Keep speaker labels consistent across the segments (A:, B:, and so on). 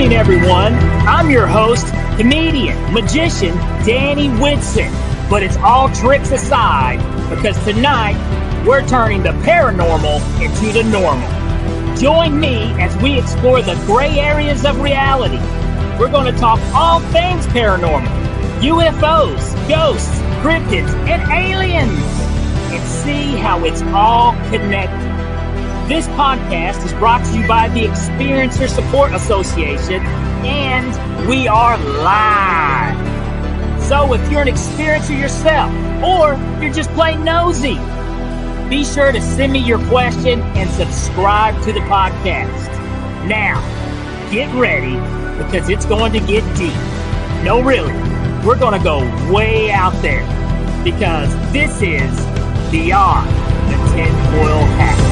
A: evening, everyone. I'm your host, comedian, magician, Danny Whitson. But it's all tricks aside, because tonight we're turning the paranormal into the normal. Join me as we explore the gray areas of reality. We're going to talk all things paranormal, UFOs, ghosts, cryptids, and aliens, and see how it's all connected. This podcast is brought to you by the Experiencer Support Association, and we are live. So if you're an experiencer yourself, or you're just plain nosy, be sure to send me your question and subscribe to the podcast. Now, get ready, because it's going to get deep. No, really, we're going to go way out there, because this is Beyond the Tinfoil Hat.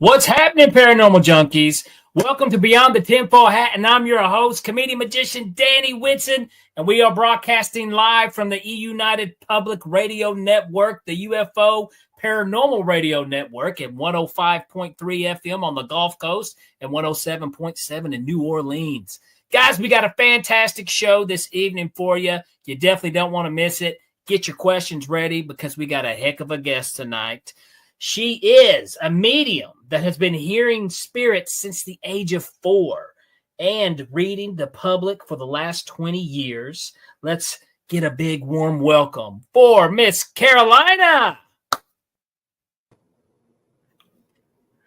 A: What's happening, paranormal junkies? Welcome to Beyond the Tinfoil Hat, and I'm your host, comedian magician Danny Whitson, and we are broadcasting live from the United Public Radio Network, the UFO Paranormal Radio Network at 105.3 FM on the Gulf Coast and 107.7 in New Orleans. Guys, we got a fantastic show this evening for you. You definitely don't want to miss it. Get your questions ready, because we got a heck of a guest tonight. She is a medium that has been hearing spirits since the age of 4 and reading the public for the last 20 years. Let's get a big warm welcome for Miss Carolina.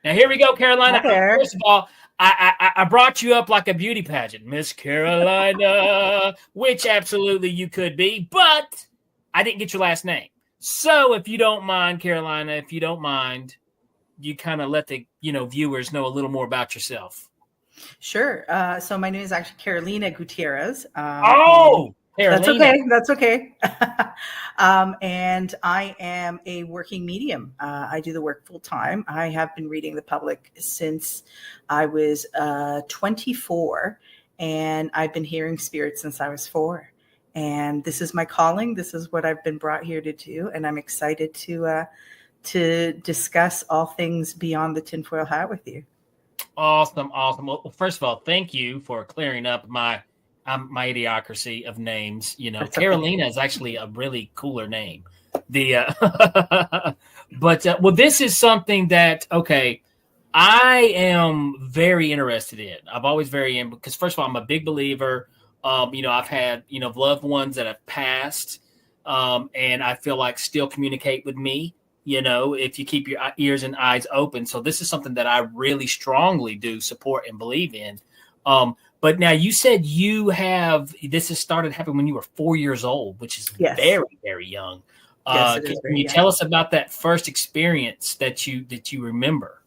A: Now, here we go, Carolina. First of all, I brought you up like a beauty pageant, Miss Carolina, which absolutely you could be, but I didn't get your last name. So if you don't mind, Carolina, if you don't mind, you kind of let the viewers know a little more about yourself.
B: Sure. So my name is actually Carolina Gutierrez.
A: Carolina.
B: That's okay. And I am a working medium. I do the work full time. I have been reading the public since I was 24, and I've been hearing spirits since I was 4. And this is my calling. This is what I've been brought here to do. And I'm excited to discuss all things beyond the tinfoil hat with you.
A: Awesome. Well, first of all, thank you for clearing up my idiocracy of names. That's Carolina is actually a really cooler name. But this is something that, I am very interested in. I've always because first of all, I'm a big believer. I've had, loved ones that have passed, and I feel like still communicate with me, if you keep your ears and eyes open. So this is something that I really strongly do support and believe in. But now you said this has started happening when you were 4 years old, which is very, very young. Can you tell us about that first experience that you remember?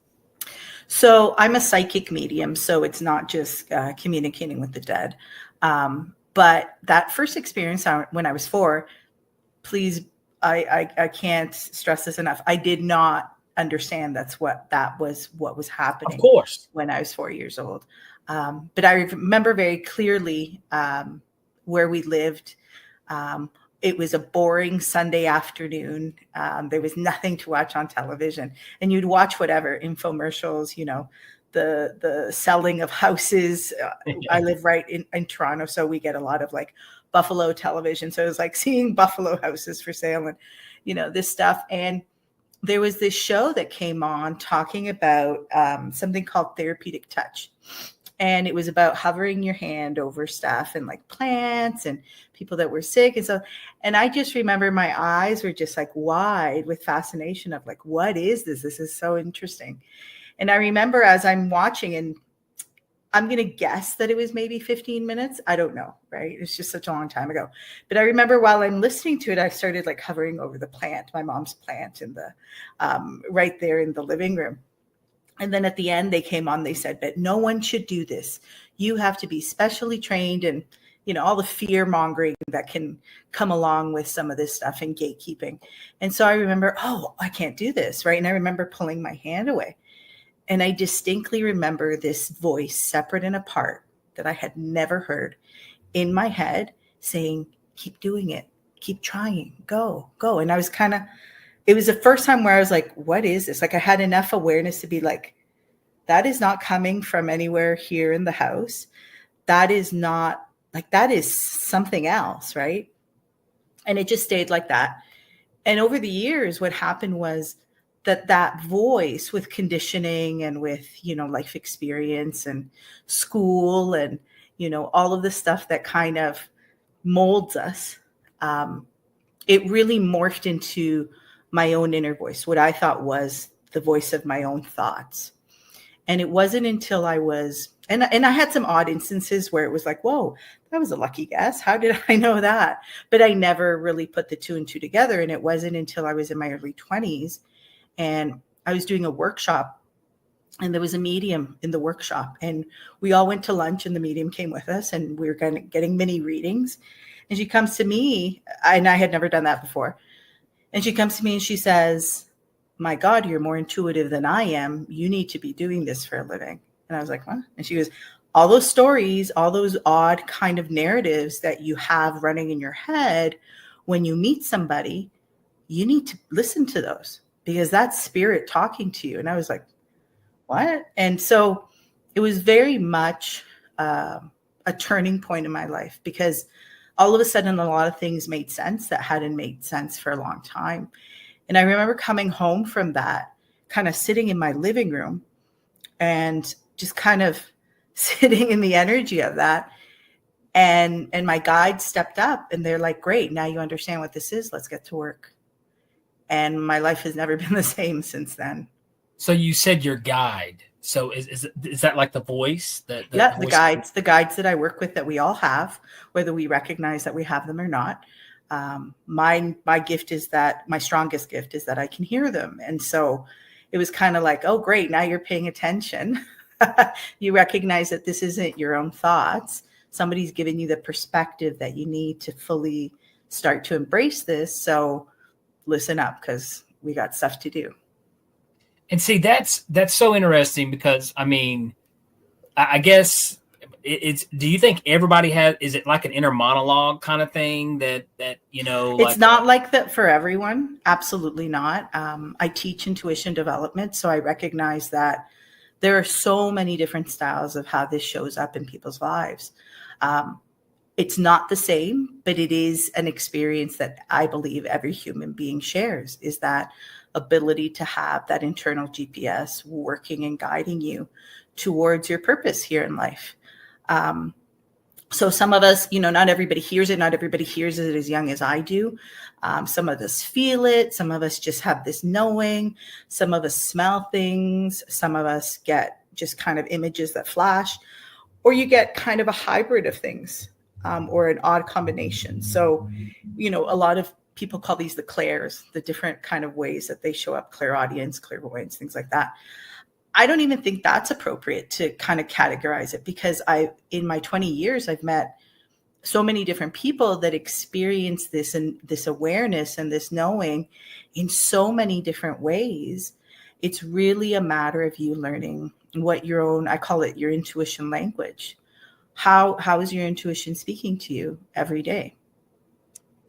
B: So I'm a psychic medium, so it's not just communicating with the dead. But that first experience when I was 4, please, I can't stress this enough. I did not understand that was what was happening.
A: Of course,
B: when I was 4 years old. But I remember very clearly where we lived. It was a boring Sunday afternoon. There was nothing to watch on television, and you'd watch whatever infomercials, the selling of houses. I live right in Toronto, so we get a lot of like Buffalo television. So it was like seeing Buffalo houses for sale and, this stuff. And there was this show that came on talking about something called therapeutic touch. And it was about hovering your hand over stuff and like plants and people that were sick. And I just remember my eyes were just like wide with fascination of like, what is this? This is so interesting. And I remember as I'm watching, and I'm going to guess that it was maybe 15 minutes. I don't know, right? It's just such a long time ago. But I remember while I'm listening to it, I started like hovering over the plant, my mom's plant in the right there in the living room. And then at the end, they came on, they said, but no one should do this. You have to be specially trained, and, all the fear mongering that can come along with some of this stuff and gatekeeping. And so I remember, I can't do this, right? And I remember pulling my hand away. And I distinctly remember this voice, separate and apart, that I had never heard, in my head saying, keep doing it, keep trying, go. And I was it was the first time where I was like, what is this? Like, I had enough awareness to be like, that is not coming from anywhere here in the house. That is not, like, that is something else, right? And it just stayed like that. And over the years, what happened was that voice, with conditioning and with, life experience and school and, all of the stuff that kind of molds us, it really morphed into my own inner voice, what I thought was the voice of my own thoughts. And it wasn't until I was, and I had some odd instances where it was like, whoa, that was a lucky guess. How did I know that? But I never really put the two and two together. And it wasn't until I was in my early 20s and I was doing a workshop, and there was a medium in the workshop, and we all went to lunch, and the medium came with us, and we were getting mini readings. And she comes to me, and I had never done that before. And she comes to me and she says, my God, you're more intuitive than I am. You need to be doing this for a living. And I was like, what? And she goes, all those stories, all those odd kind of narratives that you have running in your head, when you meet somebody, you need to listen to those, because that's spirit talking to you. And I was like, what? And so it was very much a turning point in my life, because all of a sudden, a lot of things made sense that hadn't made sense for a long time. And I remember coming home from that, kind of sitting in my living room and just kind of sitting in the energy of that. And my guide stepped up, and they're like, great, now you understand what this is. Let's get to work. And my life has never been the same since then.
A: So you said your guide. So is that like the voice?
B: Yeah, the guides that I work with, that we all have, whether we recognize that we have them or not. My gift is that, my strongest gift is that I can hear them. And so it was kind of like, oh, great, now you're paying attention. You recognize that this isn't your own thoughts. Somebody's given you the perspective that you need to fully start to embrace this. So listen up, because we got stuff to do.
A: And see, that's so interesting, because I mean, I guess it's, do you think everybody is it like an inner monologue kind of thing that
B: it's not like that for everyone. Absolutely not. I teach intuition development, so I recognize that there are so many different styles of how this shows up in people's lives. It's not the same, but it is an experience that I believe every human being shares, is that ability to have that internal GPS working and guiding you towards your purpose here in life. So some of us, not everybody hears it. Not everybody hears it as young as I do. Some of us feel it. Some of us just have this knowing. Some of us smell things. Some of us get just kind of images that flash, or you get kind of a hybrid of things, or an odd combination. So, a lot of people call these the clairs, the different kind of ways that they show up, clairaudience, clairvoyance, things like that. I don't even think that's appropriate to kind of categorize it, because in my 20 years, I've met so many different people that experience this, and this awareness and this knowing in so many different ways. It's really a matter of you learning what your own, I call it your intuition language. How is your intuition speaking to you every day?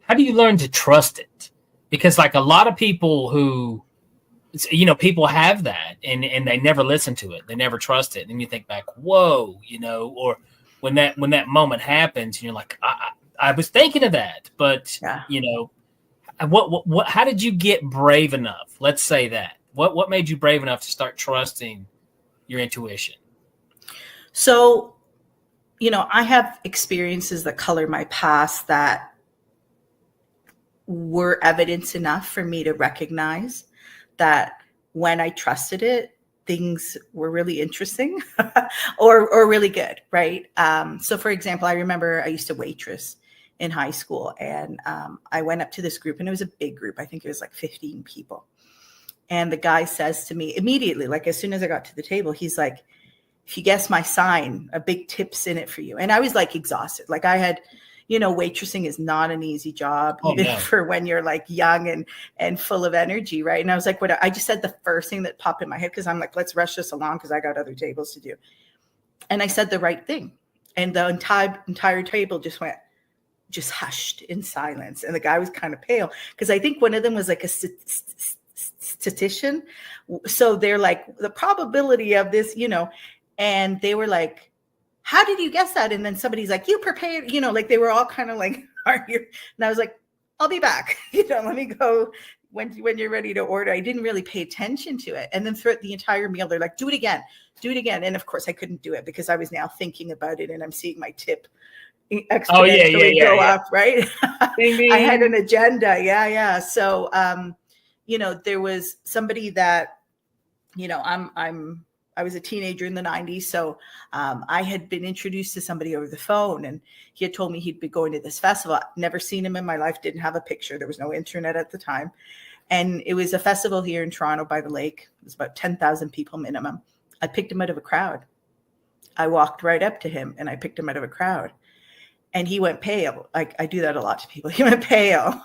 A: How do you learn to trust it? Because like a lot of people who, people have that and they never listen to it. They never trust it. And you think back, whoa, or when that moment happens, and you're like, I was thinking of that, but
B: yeah.
A: What, how did you get brave enough? Let's say that. What made you brave enough to start trusting your intuition?
B: So, I have experiences that color my past that were evidence enough for me to recognize that when I trusted it, things were really interesting or really good, right? So for example, I remember I used to waitress in high school, and I went up to this group, and it was a big group. I think it was like 15 people. And the guy says to me immediately, like as soon as I got to the table, he's like, if you guess my sign, a big tip's in it for you. And I was like exhausted. Like I had, waitressing is not an easy job,
A: Oh,
B: even
A: no.
B: for when you're like young and full of energy, right? And I was like, what? I just said the first thing that popped in my head, because I'm like, let's rush this along because I got other tables to do. And I said the right thing, and the entire table just hushed in silence. And the guy was kind of pale, because I think one of them was like a statistician. So they're like, the probability of this, and they were like, how did you guess that? And then somebody's like, you prepared, like they were all kind of like, are you? And I was like, I'll be back. Let me go when you're ready to order. I didn't really pay attention to it. And then throughout the entire meal, they're like, do it again. And of course I couldn't do it, because I was now thinking about it, and I'm seeing my tip exponentially go up, right?
A: Ding, ding.
B: I had an agenda. Yeah. So, there was somebody that, I was a teenager in the 90s. So I had been introduced to somebody over the phone, and he had told me he'd be going to this festival. Never seen him in my life, didn't have a picture. There was no internet at the time. And it was a festival here in Toronto by the lake. It was about 10,000 people minimum. I picked him out of a crowd. I walked right up to him and I picked him out of a crowd. And he went pale. Like, I do that a lot to people. He went pale.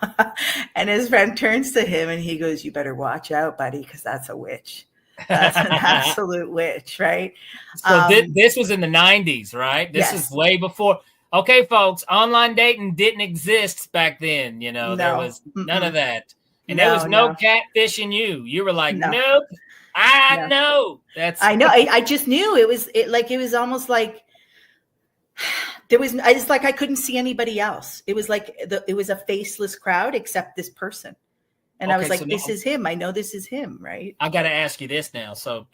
B: And his friend turns to him and he goes, you better watch out, buddy, because that's a witch. That's an absolute witch, right?
A: So this was in the 90s, right? This is way before. Okay, folks, online dating didn't exist back then. There was none of that. And there was no catfishing you. You were like, nope, I know.
B: I know. I just knew it was almost like it's like I couldn't see anybody else. It was like it was a faceless crowd except this person. And I was like, this is him. I know this is him, right?
A: I got to ask you this now. So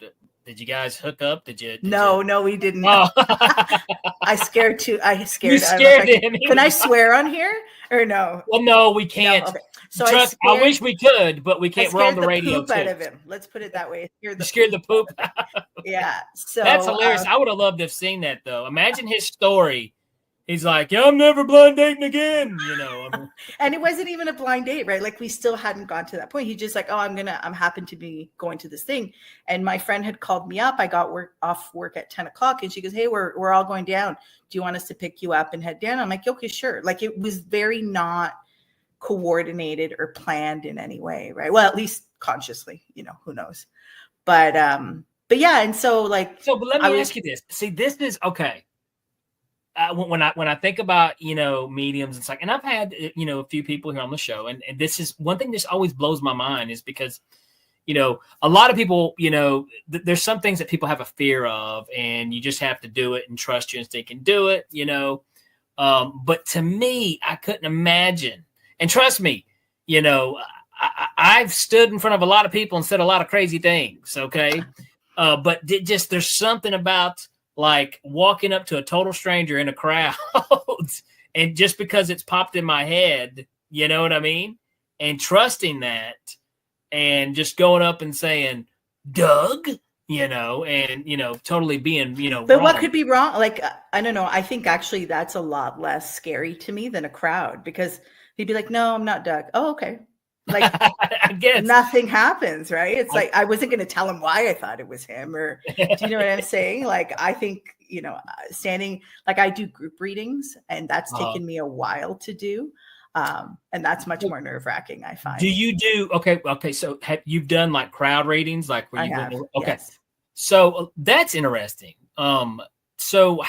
A: did you guys hook up?
B: No, we didn't.
A: Oh.
B: I scared.
A: You scared him.
B: Can I swear on here or no?
A: Well, no, we can't.
B: No, okay. So
A: I wish we could, but we can't. We're on the radio
B: too. Out of him. Let's put it that way.
A: You scared the poop.
B: Yeah. So
A: that's hilarious. I would have loved to have seen that, though. Imagine his story. He's like, yeah, I'm never blind dating again,
B: And it wasn't even a blind date, right? Like, we still hadn't gone to that point. He's just like, oh, I'm happen to be going to this thing. And my friend had called me up. I got off work at 10 o'clock, and she goes, hey, we're all going down. Do you want us to pick you up and head down? I'm like, okay, sure. Like, it was very not coordinated or planned in any way, right? Well, at least consciously, who knows? But yeah. And so but
A: let me ask you this. See, this is okay. When I think about, mediums and stuff, and I've had, a few people here on the show, and this is one thing that always blows my mind, is because, a lot of people, there's some things that people have a fear of, and you just have to do it and trust your instinct and do it, but to me, I couldn't imagine, and trust me, I've stood in front of a lot of people and said a lot of crazy things. Okay. But there's something about, like, walking up to a total stranger in a crowd and just because it's popped in my head, you know what I mean? And trusting that and just going up and saying, Doug, and, totally being,
B: But
A: wrong.
B: What could be wrong? Like, I don't know. I think actually that's a lot less scary to me than a crowd, because he'd be like, no, I'm not Doug. Oh, okay. Like,
A: I guess
B: nothing happens, right? It's like, I wasn't going to tell him why I thought it was him, or do you know what I'm saying? Like, I think, standing, like, I do group readings, and that's taken me a while to do. And that's much more nerve-wracking, I find.
A: Do you do, okay. So you've done like crowd readings, like where you
B: have,
A: okay.
B: Yes.
A: So that's interesting. So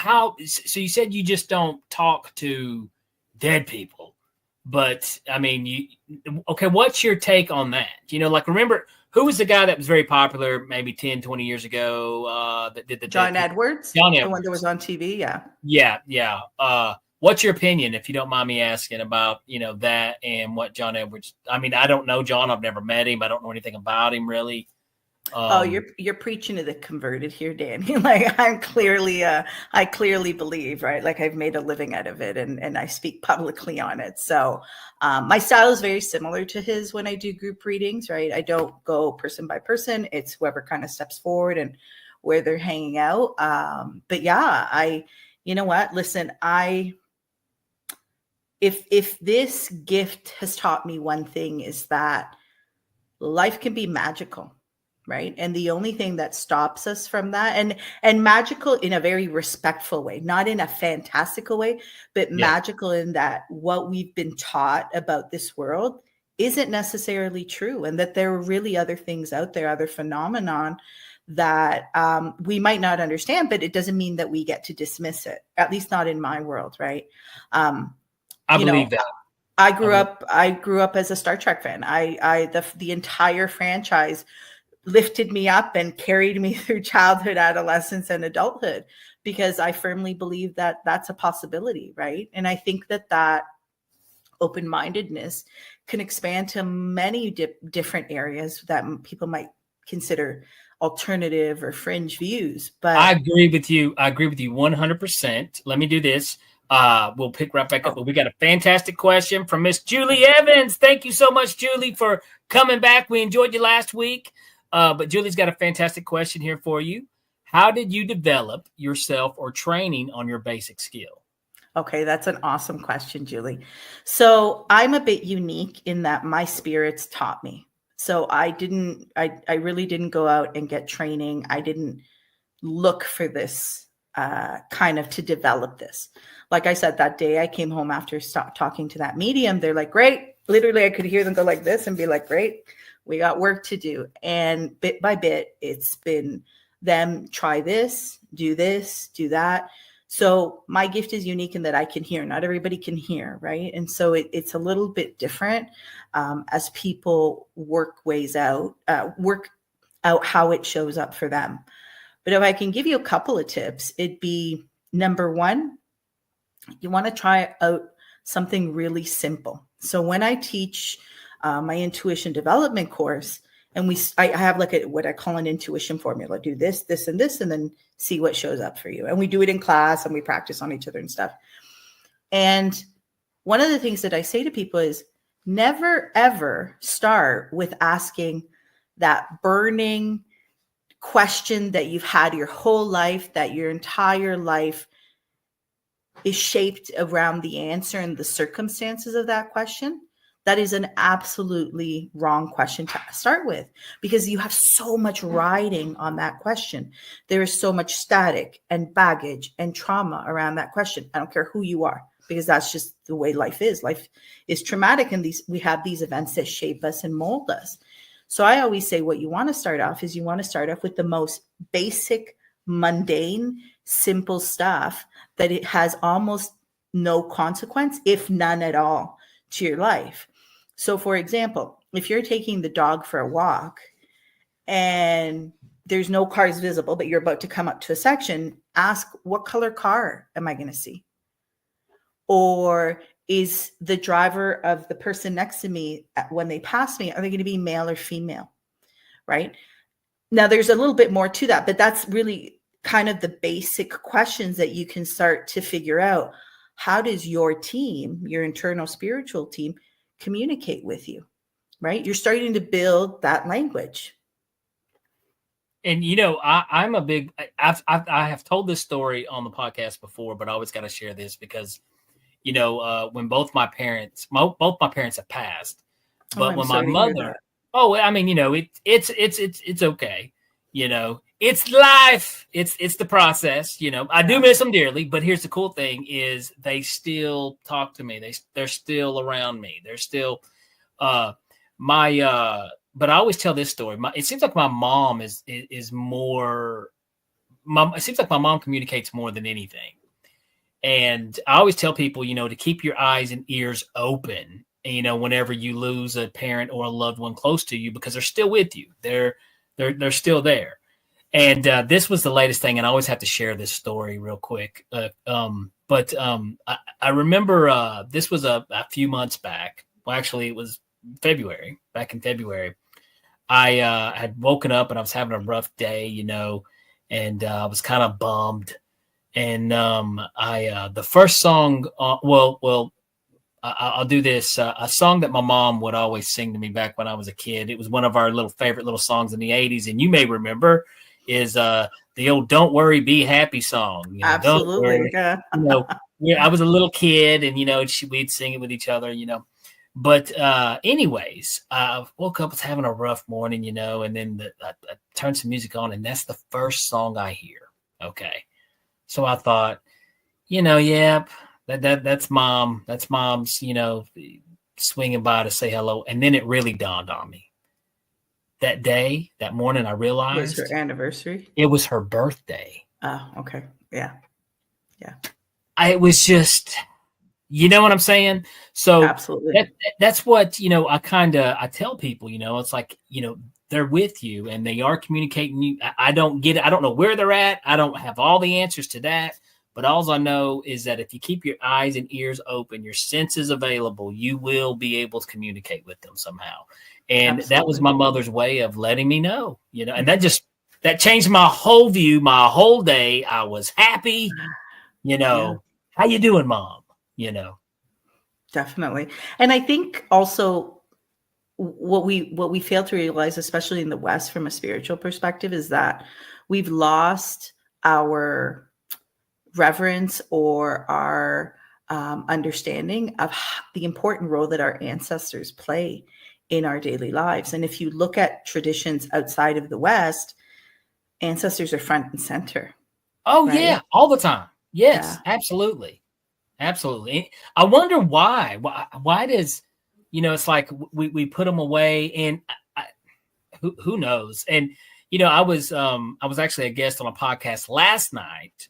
A: you said you just don't talk to dead people. But I mean, what's your take on that? Like, remember, who was the guy that was very popular maybe 10, 20 years ago that did the
B: John Edwards?
A: John Edwards.
B: The one that was on TV, yeah.
A: Yeah. What's your opinion, if you don't mind me asking, about, that and what John Edwards, I mean, I don't know John. I've never met him. I don't know anything about him, really.
B: You're preaching to the converted here, Danny. Like, I clearly believe, right? Like, I've made a living out of it, and I speak publicly on it. So my style is very similar to his when I do group readings, right? I don't go person by person. It's whoever kind of steps forward and where they're hanging out. But yeah, you know what? Listen, if this gift has taught me one thing, is that life can be magical. right? And the only thing that stops us from that, and magical in a very respectful way, not in a fantastical way, but magical in that what we've been taught about this world isn't necessarily true, and that there are really other things out there, other phenomenon that we might not understand, but it doesn't mean that we get to dismiss it, at least not in my world, right?
A: I believe that.
B: I grew up as a Star Trek fan. The entire franchise lifted me up and carried me through childhood, adolescence, and adulthood, because I firmly believe that that's a possibility, right? And I think that open-mindedness can expand to many different areas that people might consider alternative or fringe views. But
A: I agree with you. I agree with you 100%. Let me do this. We'll pick right back up. But we got a fantastic question from Miss Julie Evans. Thank you so much, Julie, for coming back. We enjoyed you last week. But Julie's got a fantastic question here for you. How did you develop yourself or training on your basic skill?
B: Okay, that's an awesome question, Julie. So I'm a bit unique in that my spirits taught me. So I really didn't go out and get training. I didn't look for this kind of to develop this. Like I said, that day I came home after talking to that medium, they're like, great. Literally, I could hear them go like this and be like, great, we got work to do. And bit by bit, it's been them try this, do that. So my gift is unique in that I can hear. Not everybody can hear, right? And so it's a little bit different as people work out how it shows up for them. But if I can give you a couple of tips, it'd be number one, you want to try out something really simple. So when I teach my intuition development course, and I have like what I call an intuition formula. Do this, this, and this, and then see what shows up for you. And we do it in class and we practice on each other and stuff. And one of the things that I say to people is never, ever start with asking that burning question that you've had your whole life, that your entire life is shaped around the answer and the circumstances of that question. That is an absolutely wrong question to start with, because you have so much riding on that question. There is so much static and baggage and trauma around that question. I don't care who you are, because that's just the way life is. Life is traumatic, and we have these events that shape us and mold us. So I always say what you want to start off with the most basic, mundane, simple stuff that it has almost no consequence, if none at all, to your life. So for example, if you're taking the dog for a walk and there's no cars visible, but you're about to come up to a section, ask, what color car am I going to see? Or is the driver of the person next to me, when they pass me, are they going to be male or female? Right? Now, there's a little bit more to that, but that's really kind of the basic questions that you can start to figure out. How does your team, your internal spiritual team, communicate with you? Right? You're starting to build that language.
A: And, you know, I'm a big, I have told this story on the podcast before, but I always got to share this because, you know, when both my parents have passed, but when my mother, I mean, you know, it's okay. You know, it's life. It's the process. You know, I do miss them dearly, but here's the cool thing is they still talk to me. They're still around me. They're still, but I always tell this story. It seems like my mom is more, it seems like my mom communicates more than anything. And I always tell people, you know, to keep your eyes and ears open, you know, whenever you lose a parent or a loved one close to you, because they're still with you. They're still there. And this was the latest thing. And I always have to share this story real quick. I remember this was a few months back. Well, actually, it was back in February. I had woken up and I was having a rough day, you know, and I was kind of bummed. And the first song, I'll do this. A song that my mom would always sing to me back when I was a kid. It was one of our favorite little songs in the 80s. And you may remember is the old Don't Worry, Be Happy song. You know,
B: absolutely.
A: You know, I was a little kid and, you know, we'd sing it with each other, you know. But anyways, I woke up, was having a rough morning, and then I turned some music on, and that's the first song I hear. Okay. So I thought, yep, that's mom. That's mom's, swinging by to say hello. And then it really dawned on me. That day, that morning, I realized
B: was her anniversary.
A: It was her birthday.
B: Oh, okay. Yeah.
A: It was just, you know what I'm saying? So
B: absolutely.
A: That's what, I tell people, it's like, they're with you and they are communicating you. I don't get it. I don't know where they're at. I don't have all the answers to that. But all I know is that if you keep your eyes and ears open, your senses available, you will be able to communicate with them somehow. And
B: Absolutely.
A: That was my mother's way of letting me know, and that changed my whole view, my whole day. I was happy, How you doing, Mom?
B: Definitely. And I think also what we fail to realize, especially in the West from a spiritual perspective, is that we've lost our reverence or our understanding of the important role that our ancestors play in our daily lives. And if you look at traditions outside of the West, ancestors are front and center.
A: Oh, right? Yeah, all the time. Yes, absolutely. Absolutely. I wonder why. Why does, it's like we put them away, and who knows? And I was actually a guest on a podcast last night,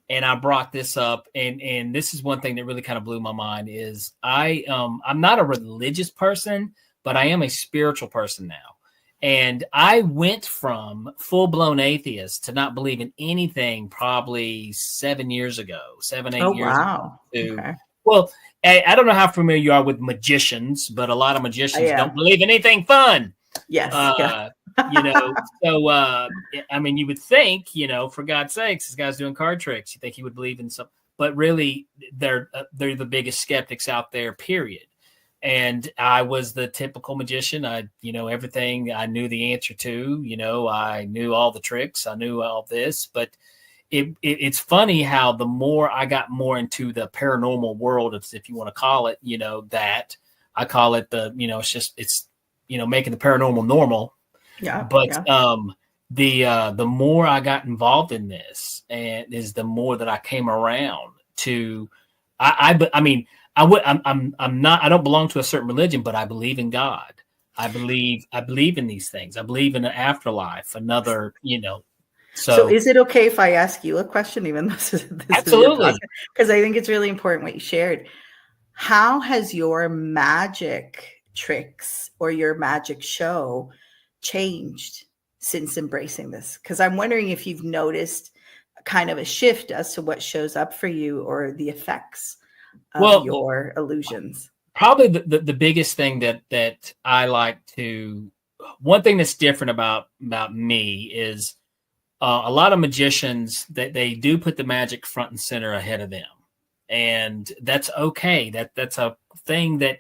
A: and I brought this up, and this is one thing that really kind of blew my mind is I'm not a religious person, but I am a spiritual person now. And I went from full-blown atheist to not believe in anything probably 7 years ago, 7, 8 years ago.
B: Okay.
A: Well, I don't know how familiar you are with magicians, but a lot of magicians don't believe in anything fun.
B: Yes.
A: So, I mean, you would think, for God's sakes, this guy's doing card tricks. You think he would believe in some, but really they're the biggest skeptics out there, period. And I was the typical magician. Everything I knew the answer to, I knew all the tricks. I knew all this, but it's funny how the more I got more into the paranormal world, if you want to call it, that I call it it's making the paranormal normal.
B: Yeah.
A: But the more I got involved in this, and is the more that I came around to, I don't belong to a certain religion, but I believe in God. I believe in these things. I believe in an afterlife, another,
B: So is it okay if I ask you a question, even though this
A: absolutely,
B: because I think it's really important what you shared. How has your magic tricks or your magic show changed since embracing this? Because I'm wondering if you've noticed kind of a shift as to what shows up for you or the effects of your illusions.
A: Probably the biggest thing that I like to, one thing that's different about me is a lot of magicians that they do put the magic front and center ahead of them, and that's okay. That's a thing that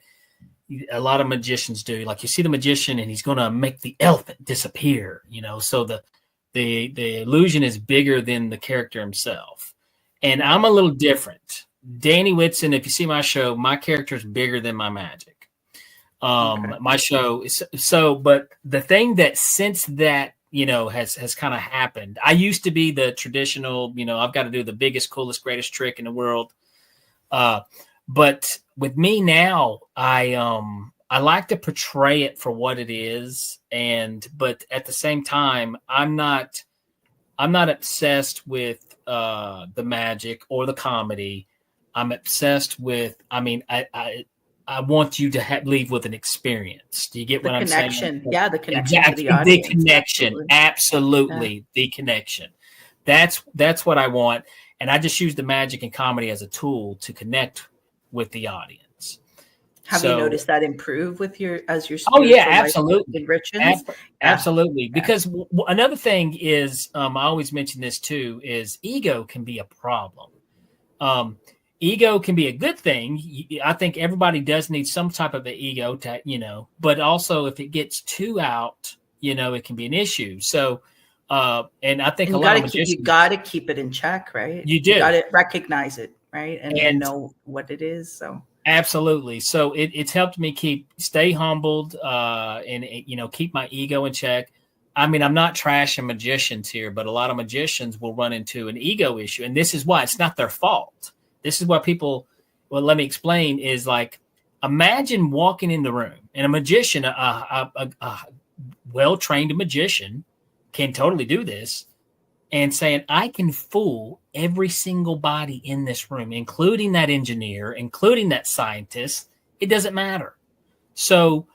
A: a lot of magicians do. Like you see the magician and he's going to make the elephant disappear, so the illusion is bigger than the character himself. And I'm a little different. Danny Whitson, if you see my show, my character is bigger than my magic. My show is but the thing that since that, has kind of happened, I used to be the traditional, I've got to do the biggest, coolest, greatest trick in the world. But with me now, I like to portray it for what it is. But at the same time, I'm not obsessed with the magic or the comedy. I'm obsessed with, I want you to leave with an experience. Do you get what I'm saying?
B: Yeah, the connection to the audience.
A: The connection. Absolutely. Yeah. The connection. That's what I want. And I just use the magic and comedy as a tool to connect with the audience.
B: Have you noticed that improve with your spiritual
A: absolutely.
B: Enrichments?
A: Absolutely. Because another thing is, I always mention this too, is ego can be a problem. Ego can be a good thing. I think everybody does need some type of an ego to, but also if it gets too out, it can be an issue. So, and I think
B: you got to keep it in check, right?
A: You do.
B: You got to recognize it, right? And know what it is. So
A: Absolutely. So it's helped me stay humbled, and keep my ego in check. I mean, I'm not trashing magicians here, but a lot of magicians will run into an ego issue, and this is why it's not their fault. This is what people. Well, let me explain. Is like, imagine walking in the room, and a magician, a well-trained magician, can totally do this, and saying, I can fool every single body in this room, including that engineer, including that scientist. It doesn't matter. So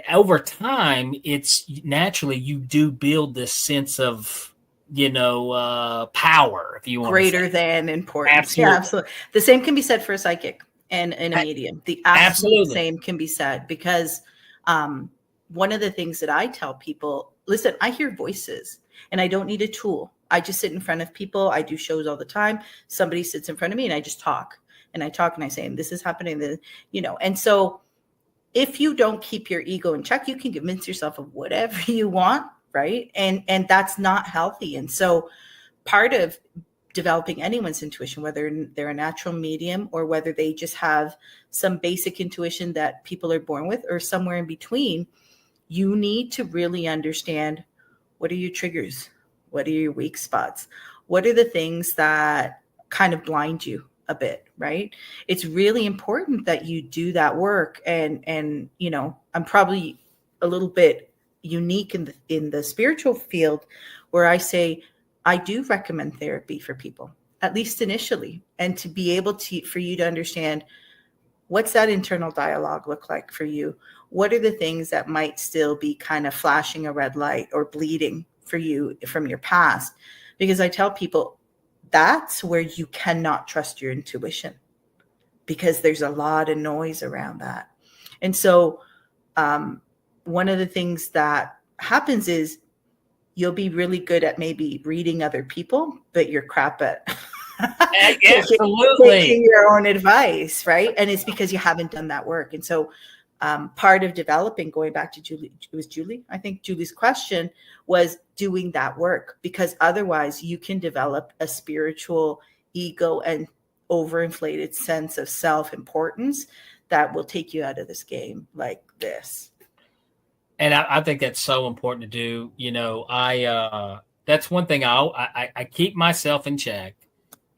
A: over time, it's naturally you do build this sense of, power, if you want
B: greater than importance.
A: Absolutely.
B: Yeah, absolutely. The same can be said for a psychic and a medium. The absolute same can be said, because one of the things that I tell people, listen, I hear voices and I don't need a tool. I just sit in front of people. I do shows all the time. Somebody sits in front of me and I just talk and I say, and this is happening, and so if you don't keep your ego in check, you can convince yourself of whatever you want, right? And that's not healthy. And so part of developing anyone's intuition, whether they're a natural medium or whether they just have some basic intuition that people are born with or somewhere in between, you need to really understand, what are your triggers? What are your weak spots? What are the things that kind of blind you a bit, right? It's really important that you do that work. And I'm probably a little bit unique in the spiritual field, where I say I do recommend therapy for people, at least initially, and to be able for you to understand, what's that internal dialogue look like for you? What are the things that might still be kind of flashing a red light or bleeding for you from your past? Because I tell people, that's where you cannot trust your intuition, because there's a lot of noise around that. And so one of the things that happens is you'll be really good at maybe reading other people, but you're crap at taking your own advice, right? And it's because you haven't done that work. And so part of developing, going back to Julie, I think Julie's question was doing that work, because otherwise you can develop a spiritual ego and overinflated sense of self-importance that will take you out of this game like this.
A: And I think that's so important to do. That's one thing I keep myself in check,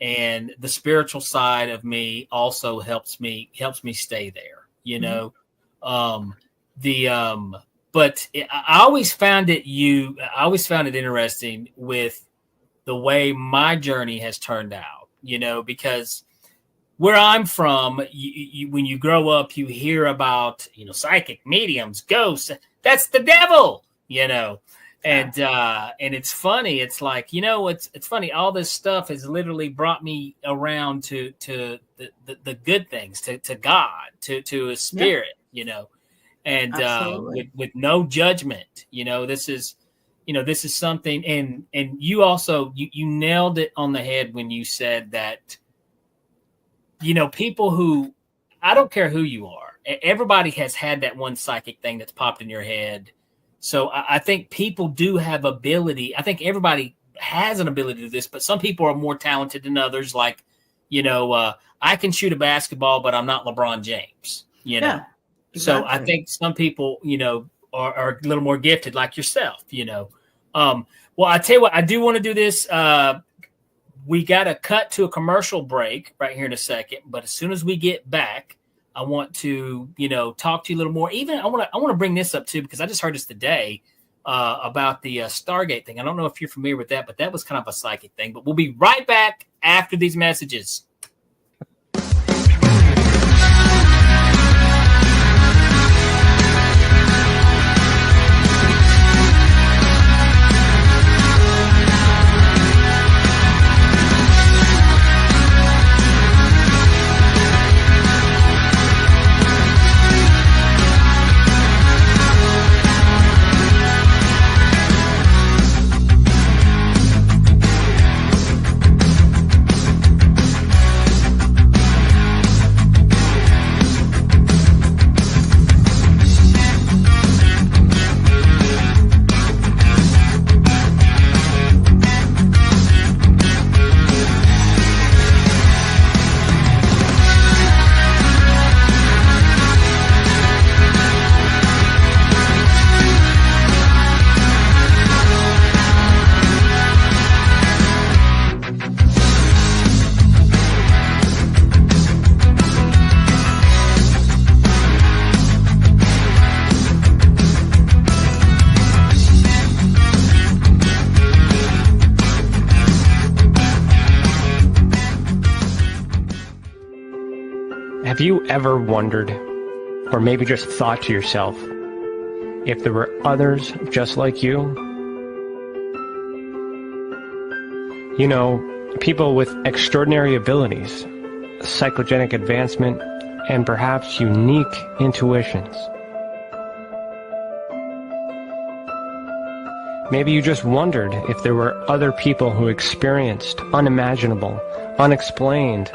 A: and the spiritual side of me also helps me stay there, Mm-hmm. But I always found it interesting with the way my journey has turned out, because where I'm from, when you grow up, you hear about, psychic mediums, ghosts. That's the devil, and it's funny. It's like, it's funny. All this stuff has literally brought me around to the good things, to God, to a spirit, and with no judgment. This is something. And you also you nailed it on the head when you said that, people who, I don't care who you are, everybody has had that one psychic thing that's popped in your head. So I think people do have ability. I think everybody has an ability to do this, but some people are more talented than others. Like, I can shoot a basketball, but I'm not LeBron James, Yeah, exactly. So I think some people, are a little more gifted, like yourself, Well, I tell you what, I do want to do this. We got to cut to a commercial break right here in a second, but as soon as we get back, I want to, talk to you a little more. Even I want to bring this up too, because I just heard this today about the Stargate thing. I don't know if you're familiar with that, but that was kind of a psychic thing. But we'll be right back after these messages.
C: Have you ever wondered, or maybe just thought to yourself, if there were others just like you? You know, people with extraordinary abilities, psychogenic advancement, and perhaps unique intuitions. Maybe you just wondered if there were other people who experienced unimaginable, unexplained,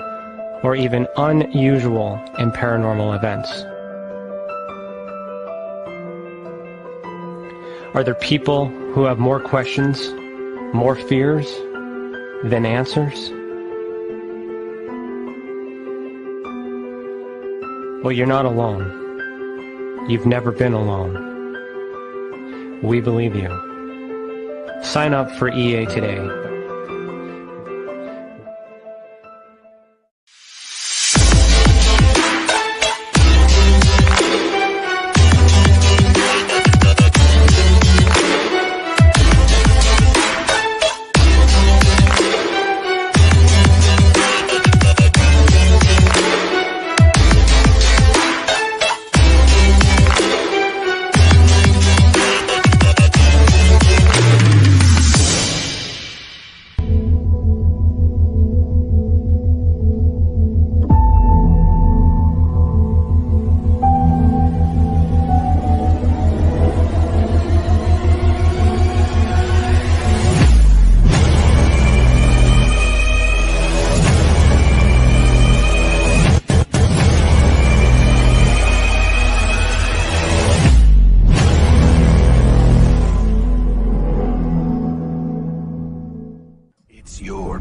C: or even unusual and paranormal events. Are there people who have more questions, more fears than answers? Well, you're not alone. You've never been alone. We believe you. Sign up for EA today.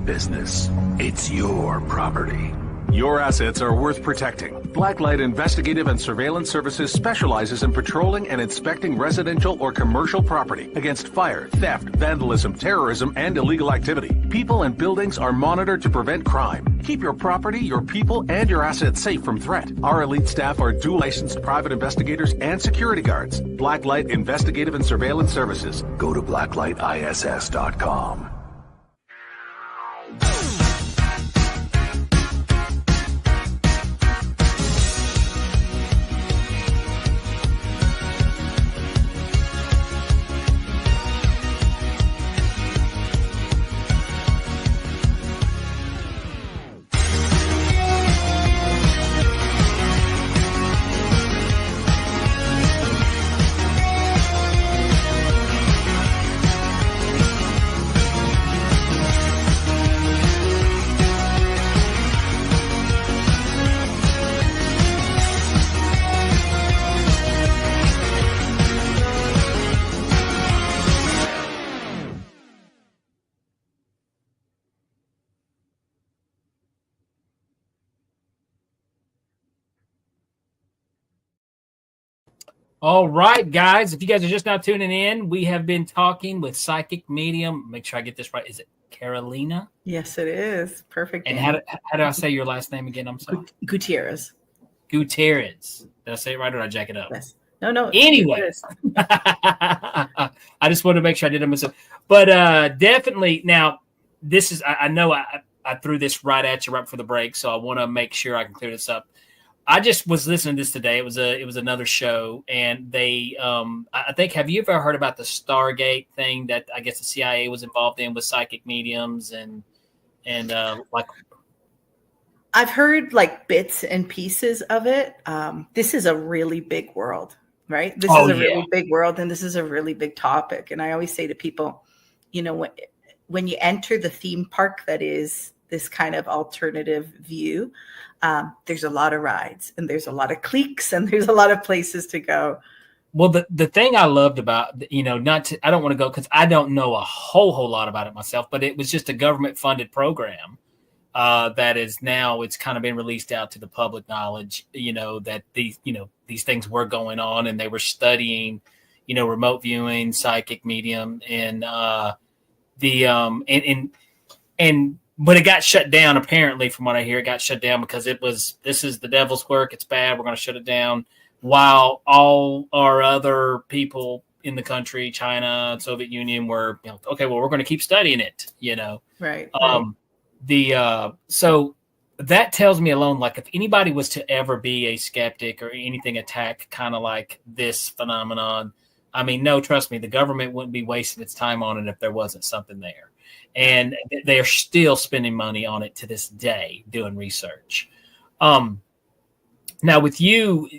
D: Business. It's your property. Your assets are worth protecting. Blacklight Investigative and Surveillance Services specializes in patrolling and inspecting residential or commercial property against fire, theft, vandalism, terrorism, and illegal activity. People and buildings are monitored to prevent crime. Keep your property, your people, and your assets safe from threat. Our elite staff are dual licensed private investigators and security guards. Blacklight Investigative and Surveillance Services. Go to blacklightiss.com.
A: All right, guys. If you guys are just now tuning in, we have been talking with psychic medium. Make sure I get this right. Is it Carolina?
B: Yes, it is. Perfect.
A: And how do I say your last name again? I'm sorry.
B: Gutierrez.
A: Gutierrez. Did I say it right or did I jack it up?
B: Yes. No.
A: Anyway, I just wanted to make sure I didn't miss it. But definitely, now, this is, I know I threw this right at you right before the break, so I want to make sure I can clear this up. I just was listening to this today. It was another show, and they I think, have you ever heard about the Stargate thing that I guess the CIA was involved in with psychic mediums and like?
B: I've heard like bits and pieces of it. This is a really big world, right? This is a really big world, and this is a really big topic. And I always say to people, you know, when you enter the theme park that is this kind of alternative view, there's a lot of rides and there's a lot of cliques and there's a lot of places to go.
A: Well, the thing I loved about, you know, I don't want to go because I don't know a whole lot about it myself, but it was just a government funded program that is now, it's kind of been released out to the public knowledge, you know, that these things were going on, and they were studying, you know, remote viewing, psychic medium, and but it got shut down, apparently, from what I hear. It got shut down because this is the devil's work. It's bad. We're going to shut it down. While all our other people in the country, China, Soviet Union, were, you know, okay, well, we're going to keep studying it, you know.
B: Right.
A: So that tells me alone, like if anybody was to ever be a skeptic or anything attack kind of like this phenomenon, I mean, no, trust me, the government wouldn't be wasting its time on it if there wasn't something there. And they're still spending money on it to this day doing research. Now with you,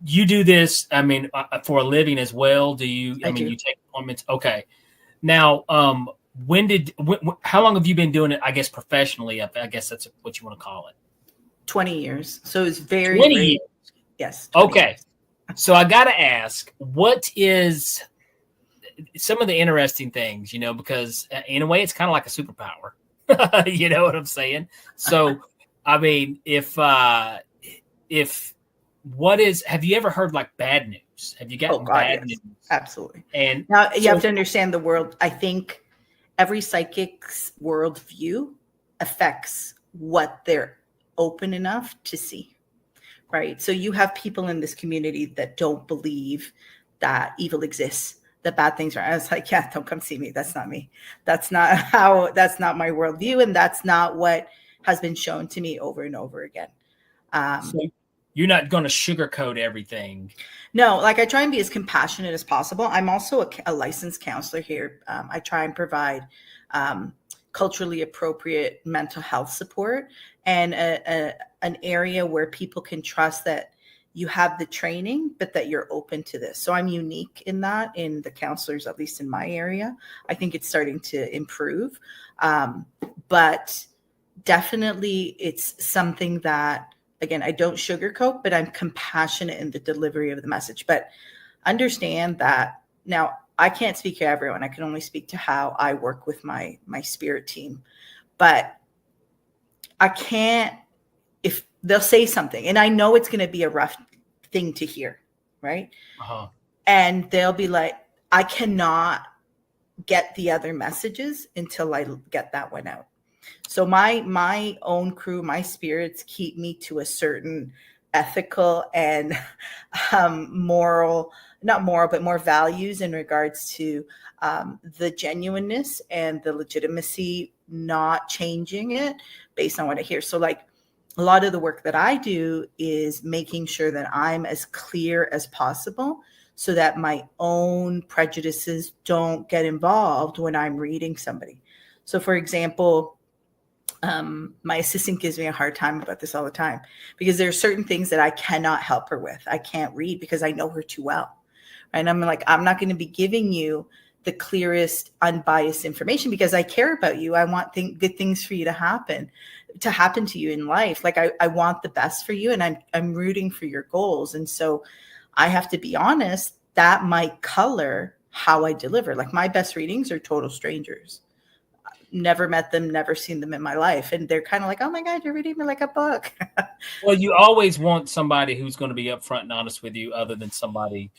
A: you do this, I mean, for a living as well. Do you, I mean, you take appointments? Okay. Now, how long have you been doing it? I guess professionally, I guess that's what you want to call it.
B: 20 years. So it's very,
A: 20 years.
B: Yes.
A: Okay.
B: Years.
A: So I got to ask, what is some of the interesting things, because in a way it's kind of like a superpower, you know what I'm saying? So, I mean, have you ever heard like bad news? Have you gotten bad news?
B: Absolutely.
A: And
B: now you have to understand the world. I think every psychic's worldview affects what they're open enough to see. Right. So you have people in this community that don't believe that evil exists, that bad things are. I was like, yeah, don't come see me. That's not me. That's not my worldview. And that's not what has been shown to me over and over again.
A: So you're not going to sugarcoat everything.
B: No, like I try and be as compassionate as possible. I'm also a licensed counselor here. I try and provide culturally appropriate mental health support and an area where people can trust that you have the training, but that you're open to this. So I'm unique in that, in the counselors, at least in my area. I think it's starting to improve. But definitely it's something that, again, I don't sugarcoat, but I'm compassionate in the delivery of the message. But understand that now I can't speak to everyone. I can only speak to how I work with my spirit team. But I can't, if they'll say something, and I know it's going to be a rough thing to hear, right? Uh-huh. And they'll be like, I cannot get the other messages until I get that one out. So my own crew, my spirits keep me to a certain ethical and moral, not moral, but more values in regards to the genuineness and the legitimacy, not changing it based on what I hear. So like a lot of the work that I do is making sure that I'm as clear as possible so that my own prejudices don't get involved when I'm reading somebody. So for example, my assistant gives me a hard time about this all the time because there are certain things that I cannot help her with. I can't read because I know her too well. Right? And I'm like, I'm not going to be giving you the clearest, unbiased information because I care about you. I want good things for you to happen to you in life. Like I want the best for you, and I'm rooting for your goals. And so I have to be honest, that might color how I deliver. Like my best readings are total strangers. Never met them, never seen them in my life. And they're kind of like, oh my God, you're reading me like a book.
A: Well, you always want somebody who's going to be upfront and honest with you other than somebody.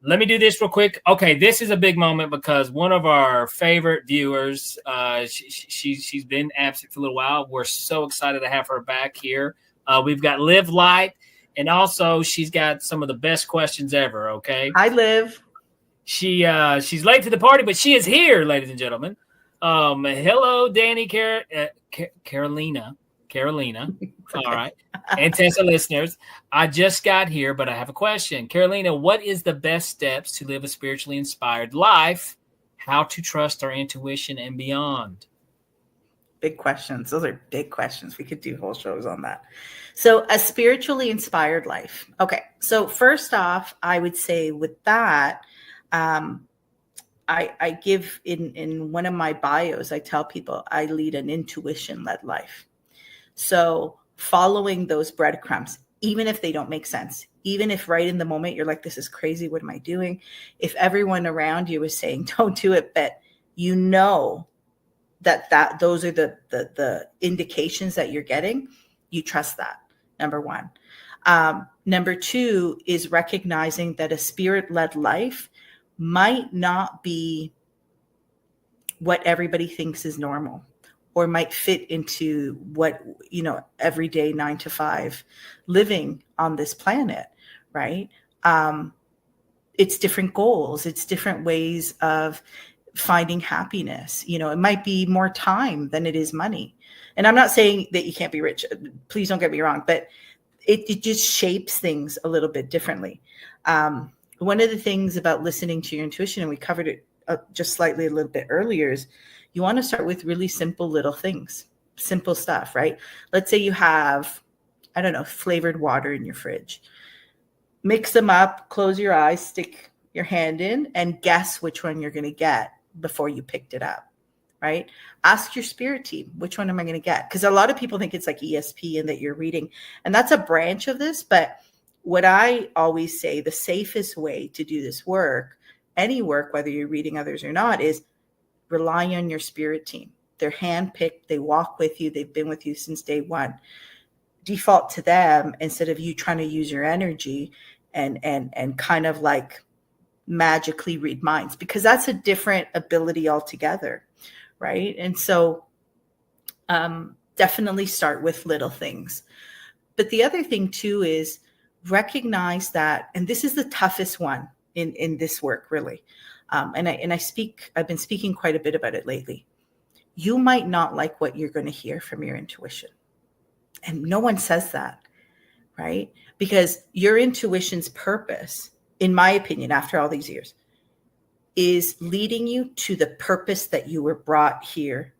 A: Let me do this real quick. Okay, this is a big moment because one of our favorite viewers, she's been absent for a little while. We're so excited to have her back here. We've got Liv Light, and also she's got some of the best questions ever, okay?
B: Hi, Liv.
A: She's late to the party, but she is here, ladies and gentlemen. Hello, Danny, Carolina. All right. And Tessa listeners, I just got here, but I have a question. Carolina, what is the best steps to live a spiritually inspired life? How to trust our intuition and beyond?
B: Big questions. Those are big questions. We could do whole shows on that. So a spiritually inspired life. Okay. So first off, I would say with that, I give in one of my bios, I tell people I lead an intuition-led life. So following those breadcrumbs, even if they don't make sense, even if right in the moment you're like, this is crazy, what am I doing? If everyone around you is saying, don't do it, but you know that those are the indications that you're getting, you trust that, number one. Number two is recognizing that a spirit-led life might not be what everybody thinks is normal, or might fit into what, everyday 9 to 5 living on this planet, right? It's different goals. It's different ways of finding happiness. It might be more time than it is money. And I'm not saying that you can't be rich. Please don't get me wrong, but it just shapes things a little bit differently. One of the things about listening to your intuition, and we covered it just slightly a little bit earlier, is you want to start with really simple little things, simple stuff, right? Let's say you have, I don't know, flavored water in your fridge. Mix them up, close your eyes, stick your hand in, and guess which one you're going to get before you picked it up, right? Ask your spirit team, which one am I going to get? Because a lot of people think it's like ESP and that you're reading, and that's a branch of this. But what I always say, the safest way to do this work, any work, whether you're reading others or not, is rely on your spirit team. They're handpicked. They walk with you. They've been with you since day one. Default to them instead of you trying to use your energy and kind of like magically read minds, because that's a different ability altogether, right? And so definitely start with little things. But the other thing too is recognize that, and this is the toughest one in this work, really. I've been speaking quite a bit about it lately. You might not like what you're going to hear from your intuition. And no one says that, right? Because your intuition's purpose, in my opinion, after all these years, is leading you to the purpose that you were brought here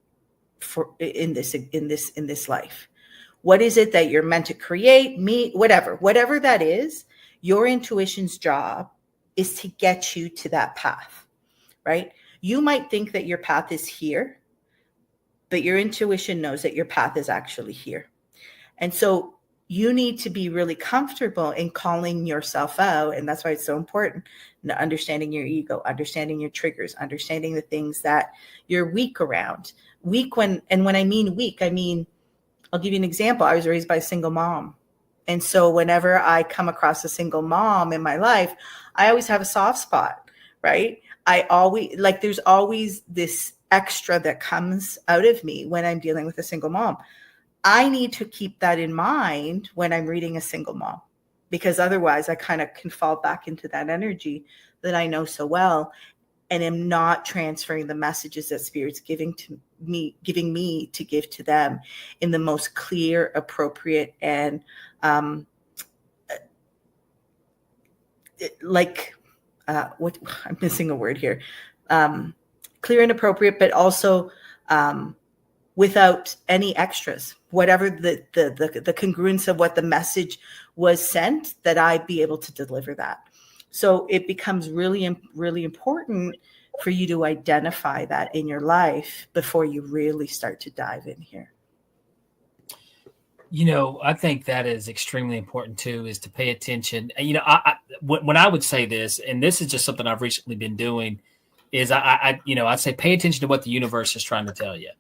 B: for in this life. What is it that you're meant to create, meet, whatever that is? Your intuition's job is to get you to that path, right? You might think that your path is here, but your intuition knows that your path is actually here. And so you need to be really comfortable in calling yourself out. And that's why it's so important, understanding your ego, understanding your triggers, understanding the things that you're weak around. When I mean weak, I mean, I'll give you an example. I was raised by a single mom. And so whenever I come across a single mom in my life, I always have a soft spot, right? There's always this extra that comes out of me when I'm dealing with a single mom. I need to keep that in mind when I'm reading a single mom, because otherwise I kind of can fall back into that energy that I know so well and am not transferring the messages that Spirit's giving me to give to them in the most clear, appropriate, and I'm missing a word here. Clear and appropriate, but also without any extras, whatever the congruence of what the message was sent, that I'd be able to deliver that. So it becomes really, really important for you to identify that in your life before you really start to dive in here.
A: I think that is extremely important too, is to pay attention. When I would say this, and this is just something I've recently been doing, is I'd say pay attention to what the universe is trying to tell you.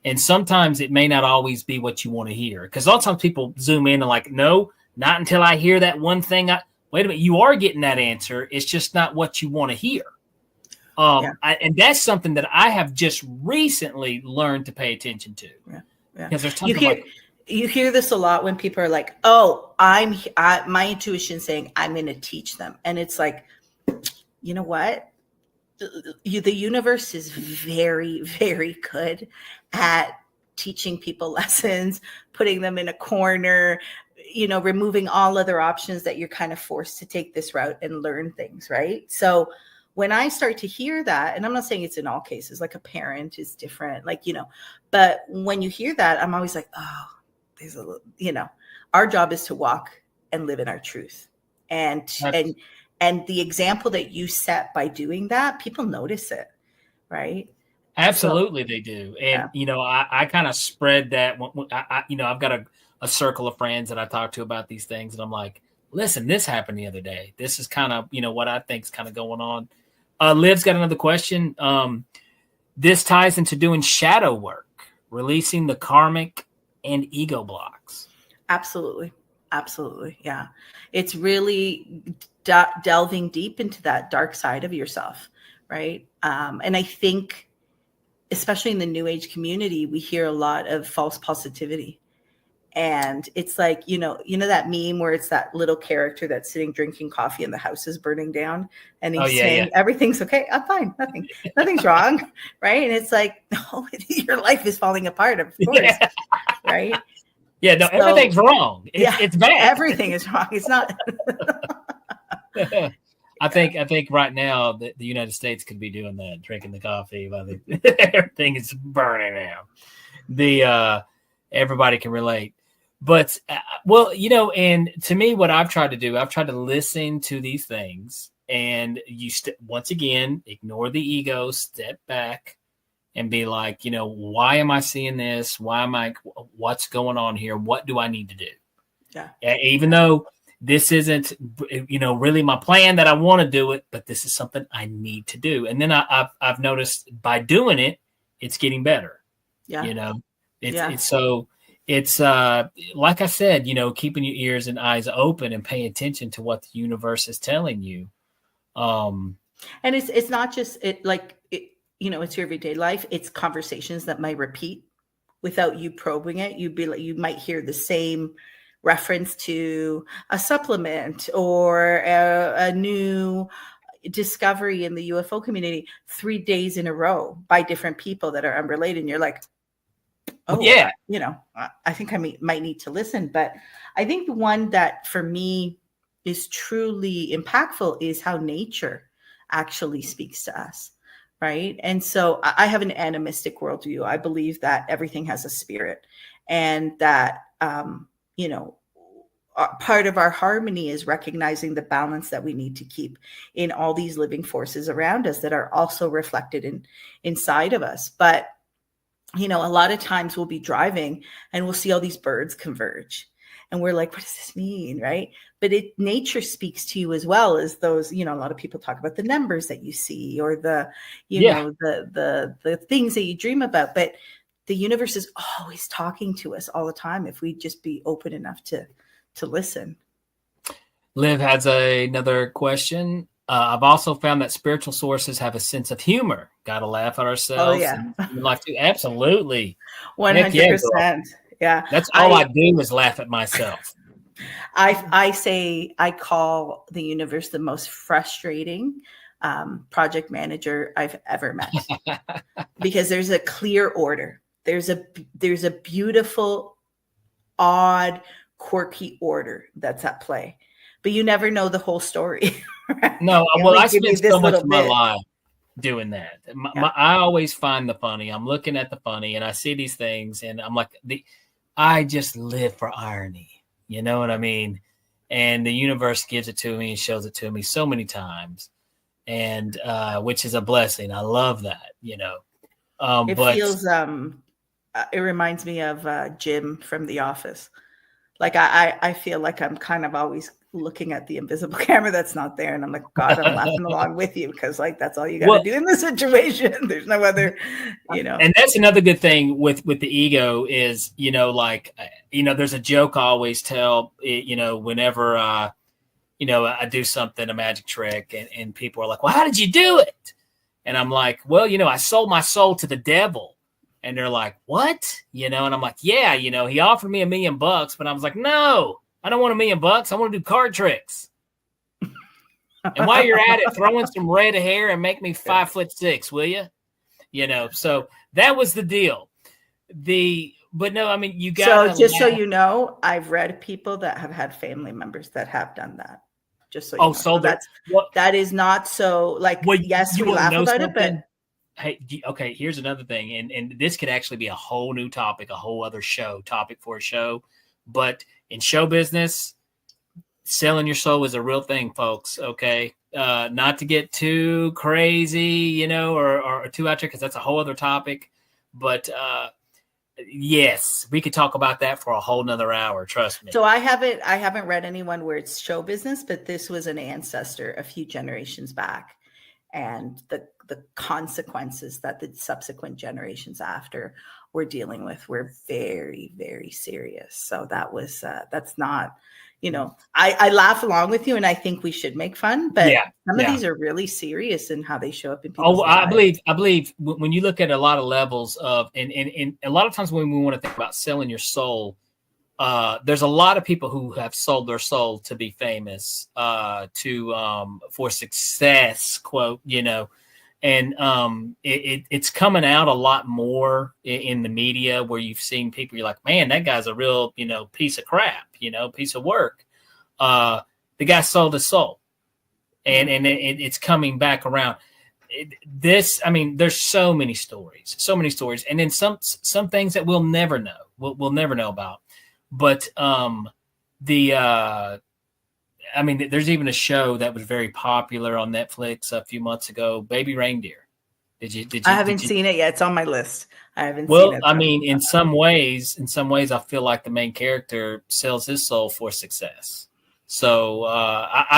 A: And sometimes it may not always be what you want to hear, because a lot of times people zoom in and like, no, not until I hear that one thing. Wait a minute, you are getting that answer. It's just not what you want to hear. And that's something that I have just recently learned to pay attention to. Yeah. Because there's tons
B: you hear this a lot when people are like, oh, my intuition saying I'm going to teach them. And it's like, you know what? The universe is very, very good at teaching people lessons, putting them in a corner, removing all other options that you're kind of forced to take this route and learn things, right? So when I start to hear that, and I'm not saying it's in all cases, like a parent is different, but when you hear that, I'm always like, oh, there's a little, our job is to walk and live in our truth. And the example that you set by doing that, people notice it, right?
A: Absolutely, they do. And, I kind of spread that. I've got a circle of friends that I talk to about these things. And I'm like, listen, this happened the other day. This is kind of, what I think is kind of going on. Liv's got another question. This ties into doing shadow work, releasing the karmic and ego blocks.
B: Absolutely. Yeah. It's really delving deep into that dark side of yourself, right? And I think, especially in the New Age community, we hear a lot of false positivity. And it's like, that meme where it's that little character that's sitting drinking coffee and the house is burning down, and he's saying, everything's okay. I'm fine. Nothing's wrong. Right. And it's like, no, your life is falling apart, of course. Yeah. Right.
A: Yeah. No, everything's wrong. It's bad.
B: Everything is wrong. It's not.
A: I think right now the United States could be doing that, drinking the coffee while everything is burning out. Everybody can relate. But, and to me, what I've tried to do, I've tried to listen to these things, and once again, ignore the ego, step back and be like, why am I seeing this? What's going on here? What do I need to do?
B: Yeah.
A: Even though this isn't, really my plan that I want to do it, but this is something I need to do. And then I've noticed by doing it, it's getting better.
B: Yeah.
A: It's like I said, keeping your ears and eyes open and paying attention to what the universe is telling you.
B: And it's not just it's your everyday life. It's conversations that might repeat without you probing it. You might hear the same reference to a supplement or a new discovery in the UFO community 3 days in a row by different people that are unrelated. And you're like, oh yeah, I think I might need to listen. But I think the one that for me is truly impactful is how nature actually speaks to us. Right. And so I have an animistic worldview. I believe that everything has a spirit, and that, part of our harmony is recognizing the balance that we need to keep in all these living forces around us that are also reflected inside of us. But a lot of times we'll be driving and we'll see all these birds converge, and we're like, what does this mean? Right. But nature speaks to you as well as those, a lot of people talk about the numbers that you see, or the things that you dream about. But the universe is always talking to us all the time if we just be open enough to listen.
A: Liv has another question. I've also found that spiritual sources have a sense of humor. Got to laugh at ourselves.
B: Oh, yeah.
A: Absolutely.
B: 100%. Yeah.
A: That's all I do is laugh at myself.
B: I call the universe the most frustrating project manager I've ever met, because there's a clear order. There's a beautiful, odd, quirky order that's at play, but you never know the whole story. Right?
A: No, well, I spend so much of my life doing that. I always find the funny. I'm looking at the funny, and I see these things, and I'm like, I just live for irony. You know what I mean? And the universe gives it to me and shows it to me so many times, and which is a blessing. I love that.
B: It reminds me of Jim from The Office. Like I feel like I'm kind of always looking at the invisible camera that's not there, and I'm like, God, I'm laughing along with you, because that's all you got to do in this situation. There's no other,
A: And that's another good thing with the ego is, there's a joke I always tell, whenever I do something, a magic trick, and people are like, well, how did you do it? And I'm like, well, I sold my soul to the devil. And they're like, what? And I'm like, yeah, he offered me $1 million, but I was like, no, I don't want $1 million. I want to do card tricks. And while you're at it, throw in some red hair and make me 5'6", will you? So that was the deal. But no, I mean, you got.
B: So just so you know, I've read people that have had family members that have done that. Just so you know.
A: So
B: that is not so like. Well, yes, we laugh about it, but.
A: Hey, okay, here's another thing, and this could actually be a whole new topic, a whole other topic for a show. But in show business, selling your soul is a real thing, folks, okay? Not to get too crazy, or too out there, because that's a whole other topic. But yes, we could talk about that for a whole nother hour, trust me.
B: So I haven't read anyone where it's show business, but this was an ancestor a few generations back. And the consequences that the subsequent generations after were dealing with were very, very serious. So that was that's not, I laugh along with you, and I think we should make fun, but some of these are really serious in how they show up in people's lives.
A: I believe when you look at a lot of levels of, and a lot of times when we want to think about selling your soul, there's a lot of people who have sold their soul to be famous, for success, quote, and it's coming out a lot more in the media, where you've seen people, you're like, man, that guy's a real, piece of crap, piece of work. The guy sold his soul, and it's coming back around. There's so many stories, and then some things that we'll never know. We'll never know about. But there's even a show that was very popular on Netflix a few months ago, Baby Reindeer. Did you?
B: I haven't seen it yet. It's on my list. I haven't
A: seen
B: it.
A: Well, in some ways, I feel like the main character sells his soul for success. So,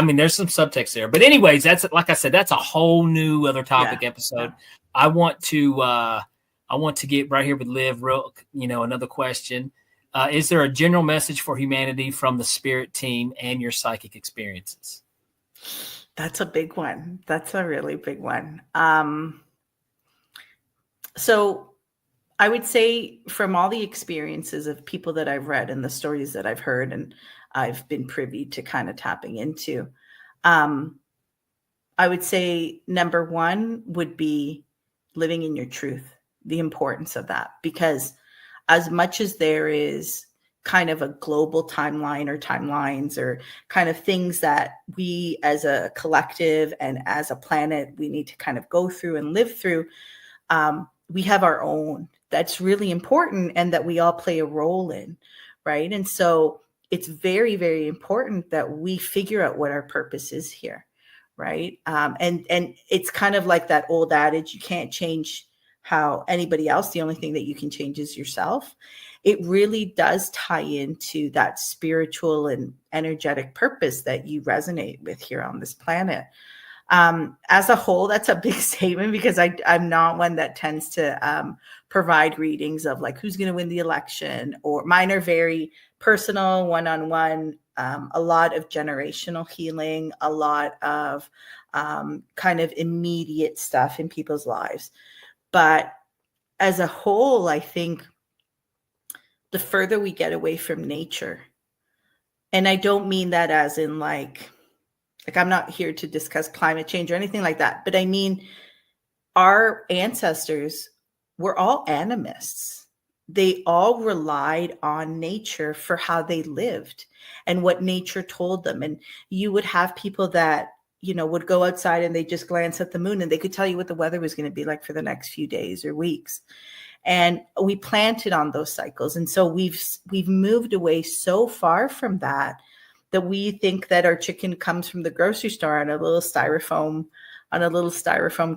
A: there's some subtext there. But anyways, that's, like I said, that's a whole new other topic episode. Yeah. I want to get right here with Liv, another question. Is there a general message for humanity from the spirit team and your psychic experiences?
B: That's a big one. That's a really big one. So I would say, from all the experiences of people that I've read and the stories that I've heard and I've been privy to kind of tapping into, I would say number one would be living in your truth, the importance of that, because as much as there is kind of a global timeline or timelines or kind of things that we as a collective and as a planet, we need to kind of go through and live through, we have our own that's really important and that we all play a role in, right? And so it's very, very important that we figure out what our purpose is here, right? And it's kind of like that old adage, you can't change how anybody else, the only thing that you can change is yourself. It really does tie into that spiritual and energetic purpose that you resonate with here on this planet. As a whole, that's a big statement, because I'm not one that tends to provide readings of like who's going to win the election, or mine are very personal, one-on-one, a lot of generational healing, a lot of kind of immediate stuff in people's lives. But as a whole, I think the further we get away from nature, and I don't mean that as in like I'm not here to discuss climate change or anything like that, but I mean, our ancestors were all animists. They all relied on nature for how they lived and what nature told them. And you would have people that, would go outside and they just glance at the moon and they could tell you what the weather was going to be like for the next few days or weeks. And we planted on those cycles. And so we've moved away so far from that we think that our chicken comes from the grocery store on a little styrofoam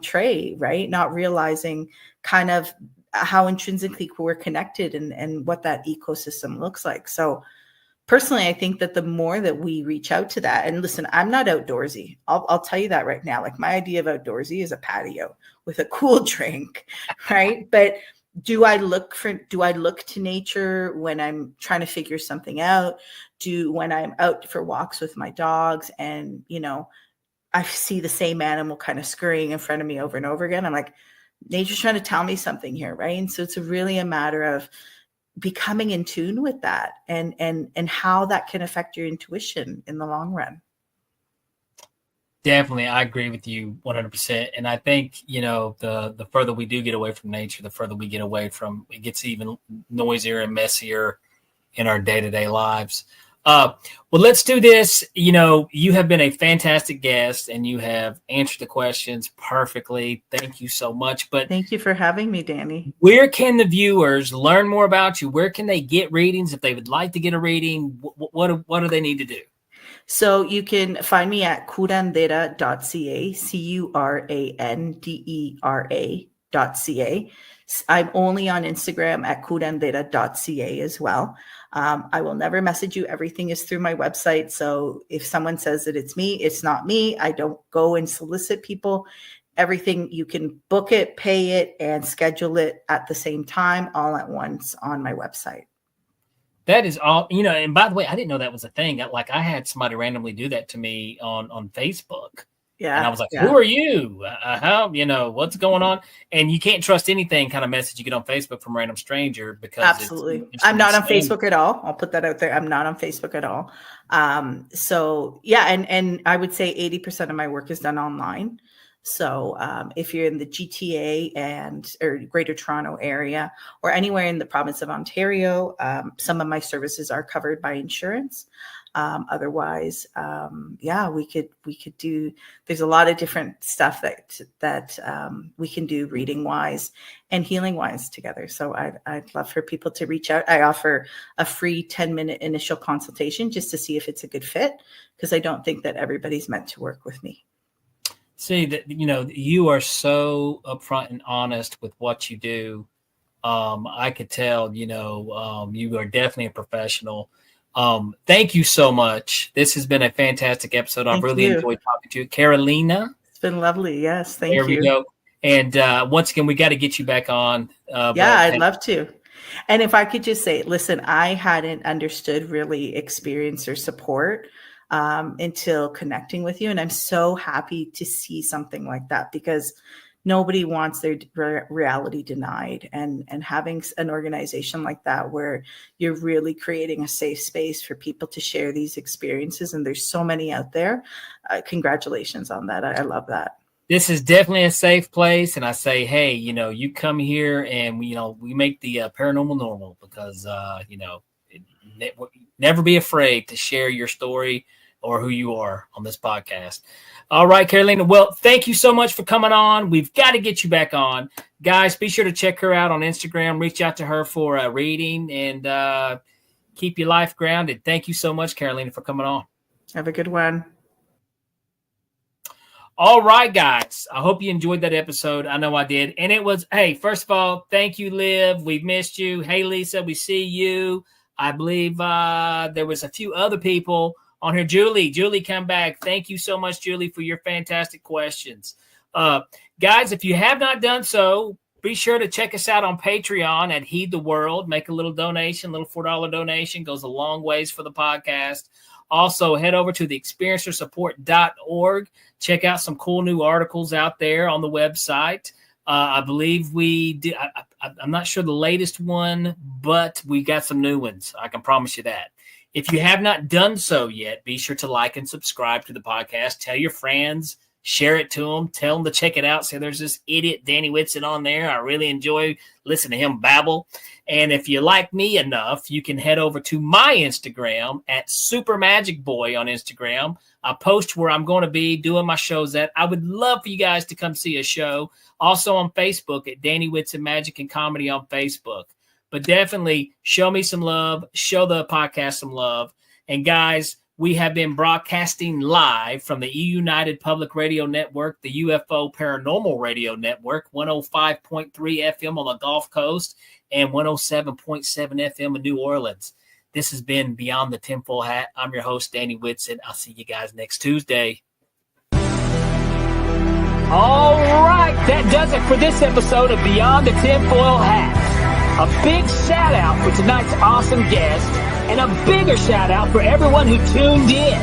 B: tray, right? Not realizing kind of how intrinsically we're connected and what that ecosystem looks like. So personally, I think that the more that we reach out to that, and listen, I'm not outdoorsy. I'll tell you that right now. Like, my idea of outdoorsy is a patio with a cool drink, right? But do I look to nature when I'm trying to figure something out? When I'm out for walks with my dogs and, I see the same animal kind of scurrying in front of me over and over again, I'm like, nature's trying to tell me something here, right? And so it's really a matter of becoming in tune with that and how that can affect your intuition in the long run.
A: Definitely, I agree with you 100%. And I think, the further we do get away from nature, the further we get away from, it gets even noisier and messier in our day-to-day lives. Well, let's do this. You have been a fantastic guest and you have answered the questions perfectly. Thank you so much. But
B: thank you for having me, Danny.
A: Where can the viewers learn more about you? Where can they get readings if they would like to get a reading? What do they need to do?
B: So you can find me at curandera.ca, curandera.ca. I'm only on Instagram at curandera.ca as well. I will never message you. Everything is through my website. So if someone says that it's me, it's not me. I don't go and solicit people. Everything, you can book it, pay it, and schedule it at the same time, all at once on my website.
A: That is all, and by the way, I didn't know that was a thing. I had somebody randomly do that to me on Facebook.
B: Yeah.
A: And I was like, who are you? How, what's going on? And you can't trust anything kind of message you get on Facebook from a random stranger because
B: absolutely. I'm not on Facebook at all. I'll put that out there. I'm not on Facebook at all. So yeah. And I would say 80% of my work is done online. So if you're in the GTA or Greater Toronto area or anywhere in the province of Ontario, some of my services are covered by insurance. Otherwise, we could do, there's a lot of different stuff that we can do reading wise and healing wise together. So I'd love for people to reach out. I offer a free 10-minute initial consultation just to see if it's a good fit, because I don't think that everybody's meant to work with me.
A: See that, you are so upfront and honest with what you do. I could tell, you are definitely a professional. Thank you so much. This has been a fantastic episode. I've really enjoyed talking to you. Carolina.
B: It's been lovely. Yes. Thank you.
A: There we go. And once again, we got to get you back on.
B: I'd love to. And if I could just say, listen, I hadn't understood really experience or support until connecting with you. And I'm so happy to see something like that, because nobody wants their reality denied, and having an organization like that where you're really creating a safe space for people to share these experiences. And there's so many out there. Congratulations on that. I love that.
A: This is definitely a safe place. And I say, hey, you come here and we make the paranormal normal, because, never be afraid to share your story or who you are on this podcast. All right, Carolina. Well, thank you so much for coming on. We've got to get you back on. Guys, be sure to check her out on Instagram. Reach out to her for a reading, and keep your life grounded. Thank you so much, Carolina, for coming on.
B: Have a good one.
A: All right, guys. I hope you enjoyed that episode. I know I did. And it was, hey, first of all, thank you, Liv. We've missed you. Hey, Lisa, we see you. I believe there was a few other people on here. Julie, come back. Thank you so much, Julie, for your fantastic questions. Guys, if you have not done so, be sure to check us out on Patreon at Heed the World. Make a little donation, a little $4 donation. Goes a long ways for the podcast. Also, head over to the experiencersupport.org. Check out some cool new articles out there on the website. I believe we did. I'm not sure the latest one, but we got some new ones. I can promise you that. If you have not done so yet, be sure to like and subscribe to the podcast. Tell your friends, share it to them, tell them to check it out. Say there's this idiot Danny Whitson on there. I really enjoy listening to him babble. And if you like me enough, you can head over to my Instagram at Super Magic Boy on Instagram. I post where I'm going to be doing my shows at. I would love for you guys to come see a show. Also on Facebook at Danny Whitson Magic and Comedy on Facebook. But definitely show me some love, show the podcast some love. And guys, we have been broadcasting live from the E-United Public Radio Network, the UFO Paranormal Radio Network, 105.3 FM on the Gulf Coast and 107.7 FM in New Orleans. This has been Beyond the Tinfoil Hat. I'm your host, Danny Whitson. I'll see you guys next Tuesday. All right, that does it for this episode of Beyond the Tinfoil Hat. A big shout out for tonight's awesome guest, and a bigger shout out for everyone who tuned in.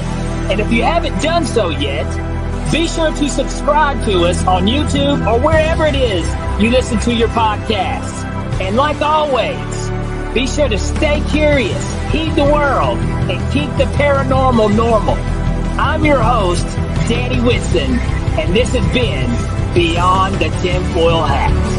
A: And if you haven't done so yet, be sure to subscribe to us on YouTube or wherever it is you listen to your podcasts. And like always, be sure to stay curious, heed the world, and keep the paranormal normal. I'm your host, Danny Whitson, and this has been Beyond the Tinfoil Hat.